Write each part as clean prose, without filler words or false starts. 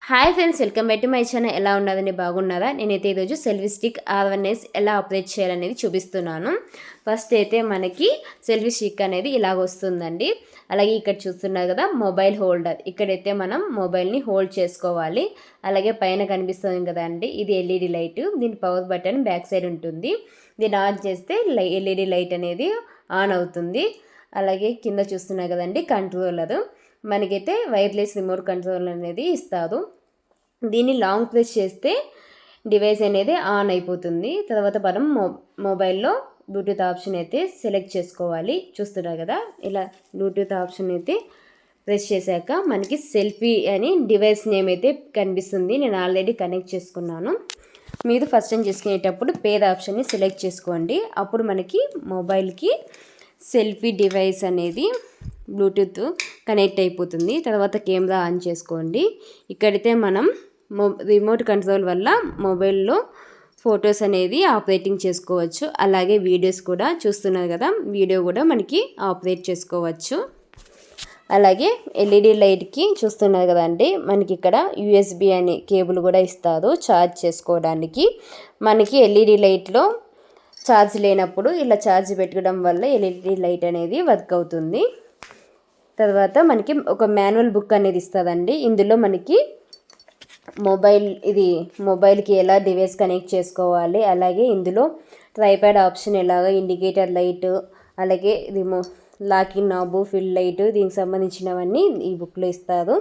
Hi friends, welcome back to my channel. ఎలా ఉన్నదండి? బాగున్నదా? నేనైతే ఈరోజు సెల్ఫీ స్టిక్ R1S ఎలా ఆపరేట్ చేయాలనేది చూపిస్తున్నాను. ఫస్ట్ అయితే మనకి సెల్ఫీ స్టిక్ అనేది ఇలాగ వస్తుందండి. అలాగే ఇక్కడ చూస్తున్నారు కదా మొబైల్ హోల్డర్. ఇక్కడైతే మనం మొబైల్ని హోల్డ్ చేసుకోవాలి. అలాగే పైన కనిపిస్తుంది కదండి, ఇది ఎల్ఈడి లైట్. దీని పవర్ బటన్ బ్యాక్ సైడ్ ఉంటుంది. దీన్ని ఆన్ చేస్తే ఎల్ఈడి లైట్ అనేది ఆన్ అవుతుంది. అలాగే కింద చూస్తున్నారు కదండి కంట్రోలర్. మనకైతే వైర్లెస్ రిమోట్ కంట్రోల్ అనేది ఇస్తారు. దీన్ని లాంగ్ ప్రెస్ చేస్తే డివైస్ అనేది ఆన్ అయిపోతుంది. తర్వాత మనం మొబైల్లో బ్లూటూత్ ఆప్షన్ అయితే సెలెక్ట్ చేసుకోవాలి. చూస్తున్నారు కదా, ఇలా బ్లూటూత్ ఆప్షన్ అయితే ప్రెస్ చేశాక మనకి సెల్ఫీ అని డివైస్ నేమ్ అయితే కనిపిస్తుంది. నేను ఆల్రెడీ కనెక్ట్ చేసుకున్నాను. మీరు ఫస్ట్ టైం చేసుకునేటప్పుడు పేద ఆప్షన్ని సెలెక్ట్ చేసుకోండి. అప్పుడు మనకి మొబైల్కి సెల్ఫీ డివైస్ అనేది బ్లూటూత్ కనెక్ట్ అయిపోతుంది. తర్వాత కెమెరా ఆన్ చేసుకోండి. ఇక్కడైతే మనం రిమోట్ కంట్రోల్ వల్ల మొబైల్లో ఫొటోస్ అనేది ఆపరేటింగ్ చేసుకోవచ్చు. అలాగే వీడియోస్ కూడా చూస్తున్నారు కదా, వీడియో కూడా మనకి ఆపరేట్ చేసుకోవచ్చు. అలాగే ఎల్ఈడి లైట్కి చూస్తున్నారు కదండి, మనకి ఇక్కడ యూఎస్బి అనే కేబుల్ కూడా ఇస్తారు ఛార్జ్ చేసుకోవడానికి. మనకి ఎల్ఈడి లైట్లో ఛార్జ్ లేనప్పుడు ఇలా ఛార్జ్ పెట్టడం వల్ల ఎల్ఈడి లైట్ అనేది వర్క్ అవుతుంది. తర్వాత మనకి ఒక మాన్యువల్ బుక్ అనేది ఇస్తుందండి. ఇందులో మనకి మొబైల్కి ఎలా డివైస్ కనెక్ట్ చేసుకోవాలి, అలాగే ఇందులో ట్రైప్యాడ్ ఆప్షన్ ఎలాగ, ఇండికేటర్ లైట్, అలాగే లాకింగ్ నాబు, ఫిల్ లైట్, దీనికి సంబంధించినవన్నీ ఈ బుక్లో ఇస్తారు.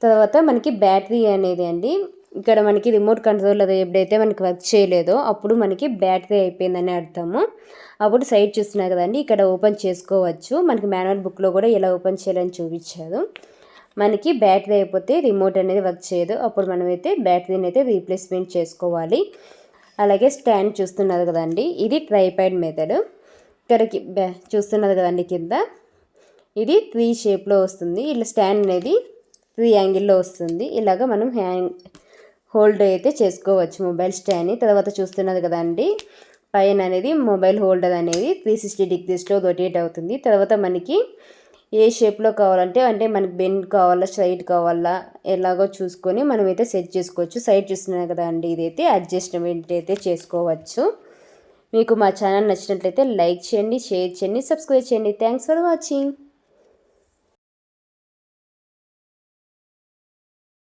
తర్వాత మనకి బ్యాటరీ అనేది అండి, ఇక్కడ మనకి రిమోట్ కంట్రోల్ అది ఎప్పుడైతే మనకి వర్క్ చేయలేదో అప్పుడు మనకి బ్యాటరీ అయిపోయిందని అర్థము. అప్పుడు సైడ్ చూస్తున్నారు కదండి, ఇక్కడ ఓపెన్ చేసుకోవచ్చు. మనకి మాన్యువల్ బుక్లో కూడా ఎలా ఓపెన్ చేయాలని చూపించారు. మనకి బ్యాటరీ అయిపోతే రిమోట్ అనేది వర్క్ చేయదు. అప్పుడు మనమైతే బ్యాటరీని అయితే రీప్లేస్మెంట్ చేసుకోవాలి. అలాగే స్టాండ్ చూస్తున్నారు కదండి, ఇది ట్రైప్యాడ్ మెథడ్. ఇక్కడికి చూస్తున్నారు కదండి కింద, ఇది 3 షేప్లో వస్తుంది. ఇలా స్టాండ్ అనేది 3 యాంగిల్లో వస్తుంది. ఇలాగ మనం హోల్డ్ అయితే చేసుకోవచ్చు మొబైల్ స్టాండ్ని. తర్వాత చూస్తున్నది కదండి, పైన అనేది మొబైల్ హోల్డర్ అనేది 360 డిగ్రీస్లో రొటేట్ అవుతుంది. తర్వాత మనకి ఏ షేప్లో కావాలంటే, అంటే మనకి బెండ్ కావాలా, స్ట్రైట్ కావాలా, ఎలాగో చూసుకొని మనమైతే సెట్ చేసుకోవచ్చు. సైడ్ చూస్తున్నాం కదా అండి, ఇదైతే అడ్జస్ట్మెంట్ అయితే చేసుకోవచ్చు. మీకు మా ఛానల్ నచ్చినట్లయితే లైక్ చేయండి, షేర్ చేయండి, సబ్స్క్రైబ్ చేయండి. Thanks for watching.